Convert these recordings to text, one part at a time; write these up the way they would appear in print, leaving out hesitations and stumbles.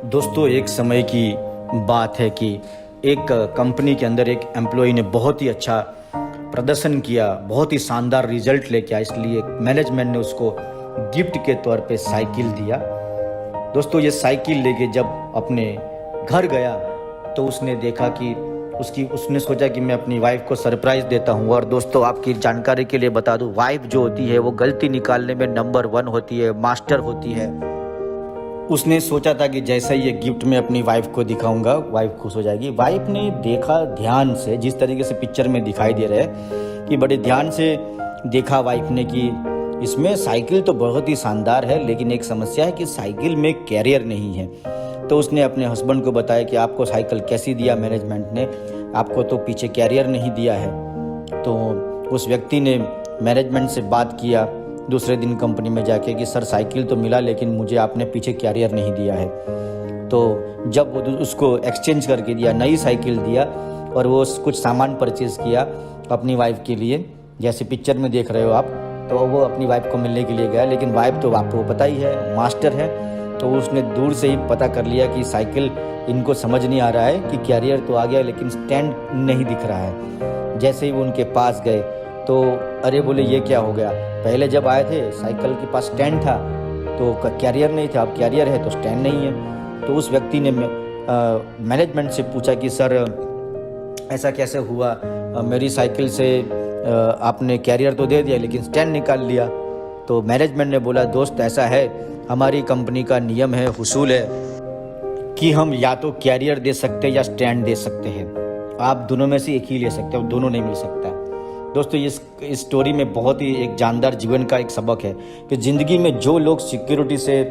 दोस्तों, एक समय की बात है कि एक कंपनी के अंदर एक एम्प्लॉय ने बहुत ही अच्छा प्रदर्शन किया, बहुत ही शानदार रिजल्ट लेके आया, इसलिए मैनेजमेंट ने उसको गिफ्ट के तौर पे साइकिल दिया। दोस्तों, ये साइकिल लेके जब अपने घर गया तो उसने देखा कि उसने सोचा कि मैं अपनी वाइफ को सरप्राइज देता हूँ। और दोस्तों, आपकी जानकारी के लिए बता दूँ, वाइफ जो होती है वो गलती निकालने में नंबर 1 होती है, मास्टर होती है। उसने सोचा था कि जैसा ही ये गिफ्ट मैं अपनी वाइफ को दिखाऊंगा, वाइफ खुश हो जाएगी। वाइफ ने देखा ध्यान से, जिस तरीके से पिक्चर में दिखाई दे रहा है कि बड़े ध्यान से देखा वाइफ ने कि इसमें साइकिल तो बहुत ही शानदार है, लेकिन एक समस्या है कि साइकिल में कैरियर नहीं है। तो उसने अपने हस्बैंड को बताया कि आपको साइकिल कैसी दिया मैनेजमेंट ने, आपको तो पीछे कैरियर नहीं दिया है। तो उस व्यक्ति ने मैनेजमेंट से बात किया दूसरे दिन कंपनी में जाके कि सर, साइकिल तो मिला लेकिन मुझे आपने पीछे कैरियर नहीं दिया है। तो जब वो उसको एक्सचेंज करके दिया, नई साइकिल दिया, और वो कुछ सामान परचेज़ किया अपनी वाइफ के लिए, जैसे पिक्चर में देख रहे हो आप। तो वो अपनी वाइफ को मिलने के लिए गया, लेकिन वाइफ तो आपको पता ही है मास्टर है। तो उसने दूर से ही पता कर लिया कि साइकिल इनको समझ नहीं आ रहा है कि कैरियर तो आ गया लेकिन स्टैंड नहीं दिख रहा है। जैसे ही वो उनके पास गए तो अरे बोले, ये क्या हो गया, पहले जब आए थे साइकिल के पास स्टैंड था तो कैरियर नहीं था, अब कैरियर है तो स्टैंड नहीं है। तो उस व्यक्ति ने मैनेजमेंट से पूछा कि सर, ऐसा कैसे हुआ, मेरी साइकिल से आपने कैरियर तो दे दिया लेकिन स्टैंड निकाल लिया। तो मैनेजमेंट ने बोला, दोस्त ऐसा है, हमारी कंपनी का नियम है, उसूल है कि हम या तो कैरियर दे सकते हैं या स्टैंड दे सकते हैं। आप दोनों में से एक ही ले सकते हो, दोनों नहीं मिल सकता। दोस्तों, इस स्टोरी में बहुत ही एक जानदार जीवन का एक सबक है कि ज़िंदगी में जो लोग सिक्योरिटी से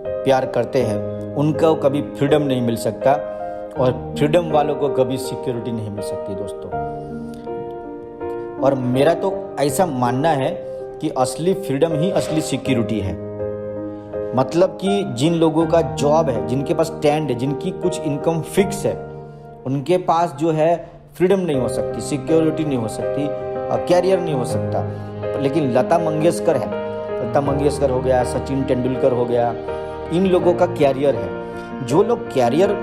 प्यार करते हैं उनको कभी फ्रीडम नहीं मिल सकता, और फ्रीडम वालों को कभी सिक्योरिटी नहीं मिल सकती दोस्तों। और मेरा तो ऐसा मानना है कि असली फ्रीडम ही असली सिक्योरिटी है। मतलब कि जिन लोगों का जॉब है, जिनके पास स्टैंड है, जिनकी कुछ इनकम फिक्स है, उनके पास जो है फ्रीडम नहीं हो सकती, सिक्योरिटी नहीं हो सकती, कैरियर नहीं हो सकता। लेकिन लता मंगेशकर है, लता मंगेशकर हो गया, सचिन तेंदुलकर हो गया, इन लोगों का कैरियर है। जो लोग कैरियर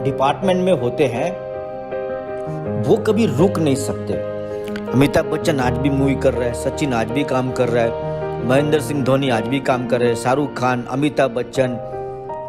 डिपार्टमेंट में होते हैं वो कभी रुक नहीं सकते। अमिताभ बच्चन आज भी मूवी कर रहा है, सचिन आज भी काम कर रहा है, महेंद्र सिंह धोनी आज भी काम कर रहे हैं, शाहरुख खान, अमिताभ बच्चन,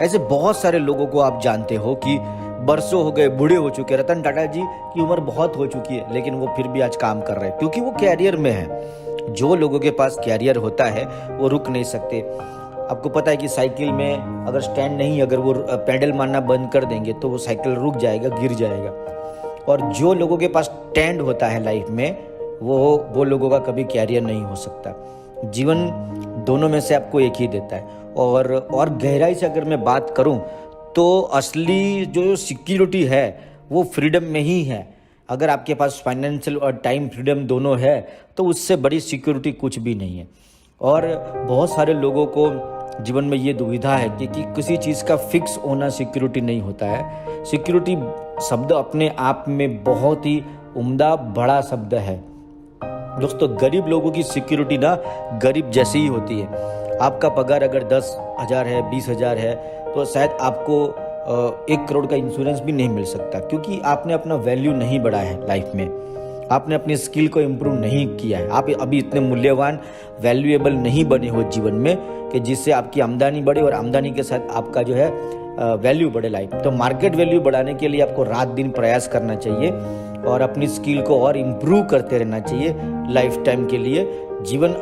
ऐसे बहुत सारे लोगों को आप जानते हो कि बरसों हो गए, बूढ़े हो चुके। रतन टाटा जी की उम्र बहुत हो चुकी है लेकिन वो फिर भी आज काम कर रहे हैं क्योंकि वो कैरियर में है। जो लोगों के पास कैरियर होता है वो रुक नहीं सकते। आपको पता है कि साइकिल में अगर स्टैंड नहीं, अगर वो पैडल मारना बंद कर देंगे तो वो साइकिल रुक जाएगा, गिर जाएगा। और जो लोगों के पास स्टैंड होता है लाइफ में, वो लोगों का कभी कैरियर नहीं हो सकता। जीवन दोनों में से आपको एक ही देता है। और गहराई से अगर मैं बात करूं तो असली जो सिक्योरिटी है वो फ्रीडम में ही है। अगर आपके पास फाइनेंशियल और टाइम फ्रीडम दोनों है तो उससे बड़ी सिक्योरिटी कुछ भी नहीं है। और बहुत सारे लोगों को जीवन में ये दुविधा है कि किसी चीज़ का फिक्स होना सिक्योरिटी नहीं होता है। सिक्योरिटी शब्द अपने आप में बहुत ही उम्दा बड़ा शब्द है दोस्तों। गरीब लोगों की सिक्योरिटी ना गरीब जैसी ही होती है। आपका पगार अगर 10,000 है, 20,000 है, तो शायद आपको 1 करोड़ का इंश्योरेंस भी नहीं मिल सकता, क्योंकि आपने अपना वैल्यू नहीं बढ़ाया है लाइफ में, आपने अपनी स्किल को इम्प्रूव नहीं किया है, आप अभी इतने मूल्यवान, वैल्यूएबल नहीं बने हो जीवन में कि जिससे आपकी आमदनी बढ़े और आमदनी के साथ आपका जो है वैल्यू बढ़े लाइफ। तो मार्केट वैल्यू बढ़ाने के लिए आपको रात दिन प्रयास करना चाहिए और अपनी स्किल को और इम्प्रूव करते रहना चाहिए लाइफ टाइम के लिए। जीवन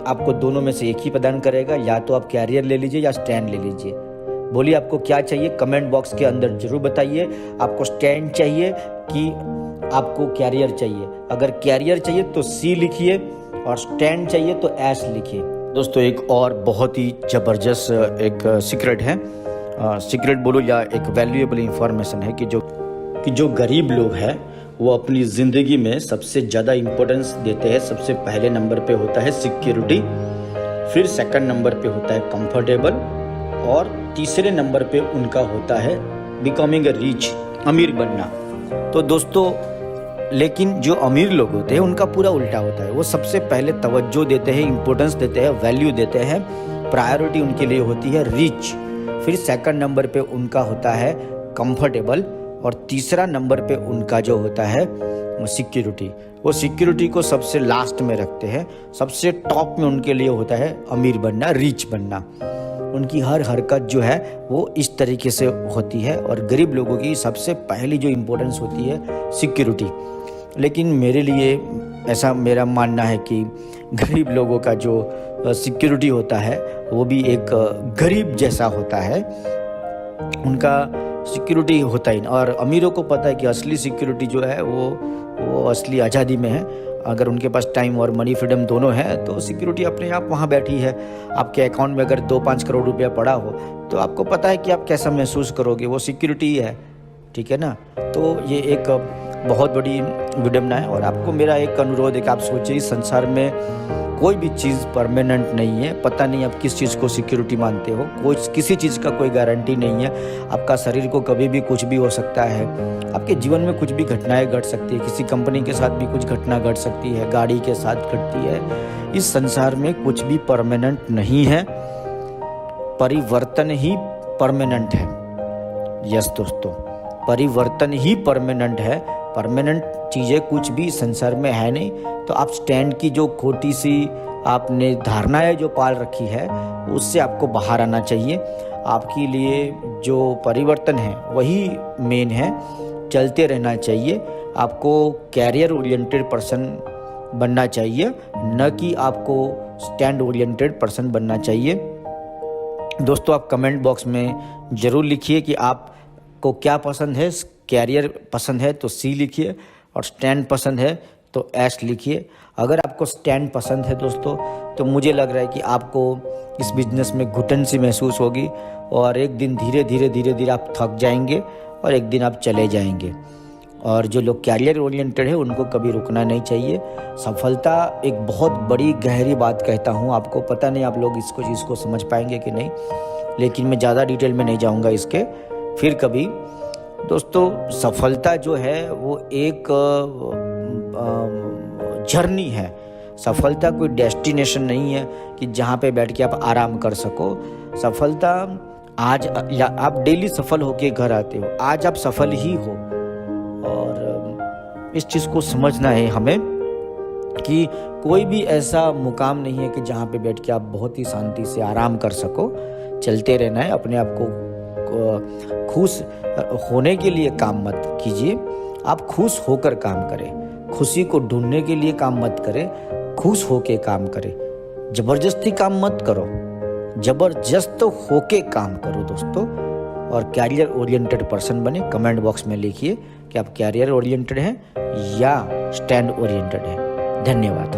आपको दोनों में से एक ही प्रदान करेगा, या तो आप कैरियर ले लीजिए या स्टैंड ले लीजिए। बोलिए आपको क्या चाहिए, कमेंट बॉक्स के अंदर जरूर बताइए। आपको स्टैंड चाहिए कि आपको कैरियर चाहिए? अगर कैरियर चाहिए तो सी लिखिए और स्टैंड चाहिए तो एस लिखिए। दोस्तों, एक और बहुत ही जबरदस्त एक सीक्रेट है, सीक्रेट बोलो या एक वैल्यूएबल इंफॉर्मेशन है कि जो गरीब लोग हैं वो अपनी ज़िंदगी में सबसे ज़्यादा इम्पोर्टेंस देते हैं। सबसे पहले नंबर पे होता है सिक्योरिटी, फिर सेकंड नंबर पे होता है कंफर्टेबल, और तीसरे नंबर पे उनका होता है बिकमिंग अ रिच, अमीर बनना। तो दोस्तों, लेकिन जो अमीर लोग होते हैं उनका पूरा उल्टा होता है। वो सबसे पहले तवज्जो देते हैं, इम्पोर्टेंस देते हैं, वैल्यू देते हैं, प्रायोरिटी उनके लिए होती है रिच, फिर सेकंड नंबर पे उनका होता है कंफर्टेबल, और तीसरा नंबर पे उनका जो होता है सिक्योरिटी। वो सिक्योरिटी को सबसे लास्ट में रखते हैं। सबसे टॉप में उनके लिए होता है अमीर बनना, रिच बनना। उनकी हर हरकत जो है वो इस तरीके से होती है, और गरीब लोगों की सबसे पहली जो इम्पोर्टेंस होती है सिक्योरिटी। लेकिन मेरे लिए ऐसा मेरा मानना है कि गरीब लोगों का जो सिक्योरिटी होता है वो भी एक गरीब जैसा होता है, उनका सिक्योरिटी होता ही नहीं। और अमीरों को पता है कि असली सिक्योरिटी जो है वो असली आज़ादी में है। अगर उनके पास टाइम और मनी फ्रीडम दोनों है तो सिक्योरिटी अपने आप वहाँ बैठी है। आपके अकाउंट में अगर 2-5 करोड़ रुपया पड़ा हो तो आपको पता है कि आप कैसा महसूस करोगे, वो सिक्योरिटी ही है, ठीक है ना। तो ये एक बहुत बड़ी विडम्बना है। और आपको मेरा एक अनुरोध है कि आप सोचिए, इस संसार में कोई भी चीज़ परमानेंट नहीं है। पता नहीं आप किस चीज़ को सिक्योरिटी मानते हो, किसी चीज़ का कोई गारंटी नहीं है। आपका शरीर को कभी भी कुछ भी हो सकता है, आपके जीवन में कुछ भी घटनाएं घट सकती है, किसी कंपनी के साथ भी कुछ घटना घट सकती है, गाड़ी के साथ घटती है। इस संसार में कुछ भी परमानेंट नहीं है, परिवर्तन ही परमानेंट है। यस दोस्तों, परिवर्तन ही परमानेंट है। परमानेंट चीज़ें कुछ भी संसार में है नहीं। तो आप स्टैंड की जो खोटी सी आपने धारणाएं जो पाल रखी है उससे आपको बाहर आना चाहिए। आपके लिए जो परिवर्तन है वही मेन है, चलते रहना चाहिए। आपको कैरियर ओरिएंटेड पर्सन बनना चाहिए, न कि आपको स्टैंड ओरिएंटेड पर्सन बनना चाहिए। दोस्तों, आप कमेंट बॉक्स में ज़रूर लिखिए कि आपको क्या पसंद है। कैरियर पसंद है तो सी लिखिए, और स्टैंड पसंद है तो एस लिखिए। अगर आपको स्टैंड पसंद है दोस्तों, तो मुझे लग रहा है कि आपको इस बिजनेस में घुटन सी महसूस होगी, और एक दिन धीरे धीरे आप थक जाएंगे, और एक दिन आप चले जाएंगे। और जो लोग कैरियर ओरिएंटेड है उनको कभी रुकना नहीं चाहिए। सफलता एक बहुत बड़ी गहरी बात कहता हूँ आपको, पता नहीं आप लोग इसको चीज़ को समझ पाएंगे कि नहीं, लेकिन मैं ज़्यादा डिटेल में नहीं जाऊँगा इसके, फिर कभी। दोस्तों, सफलता जो है वो एक जर्नी है। सफलता कोई डेस्टिनेशन नहीं है कि जहाँ पे बैठ के आप आराम कर सको। सफलता आज आप डेली सफल होके घर आते हो, आज आप सफल ही हो। और इस चीज़ को समझना है हमें कि कोई भी ऐसा मुकाम नहीं है कि जहाँ पे बैठ के आप बहुत ही शांति से आराम कर सको। चलते रहना है, अपने आप को खुश होने के लिए काम मत कीजिए, आप खुश होकर काम करें। खुशी को ढूंढने के लिए काम मत करें, खुश होके काम करें। जबरदस्ती काम मत करो, जबरदस्त होके काम करो दोस्तों। और कैरियर ओरिएंटेड पर्सन बने। कमेंट बॉक्स में लिखिए कि आप कैरियर ओरिएंटेड हैं या स्टैंड ओरिएंटेड हैं। धन्यवाद।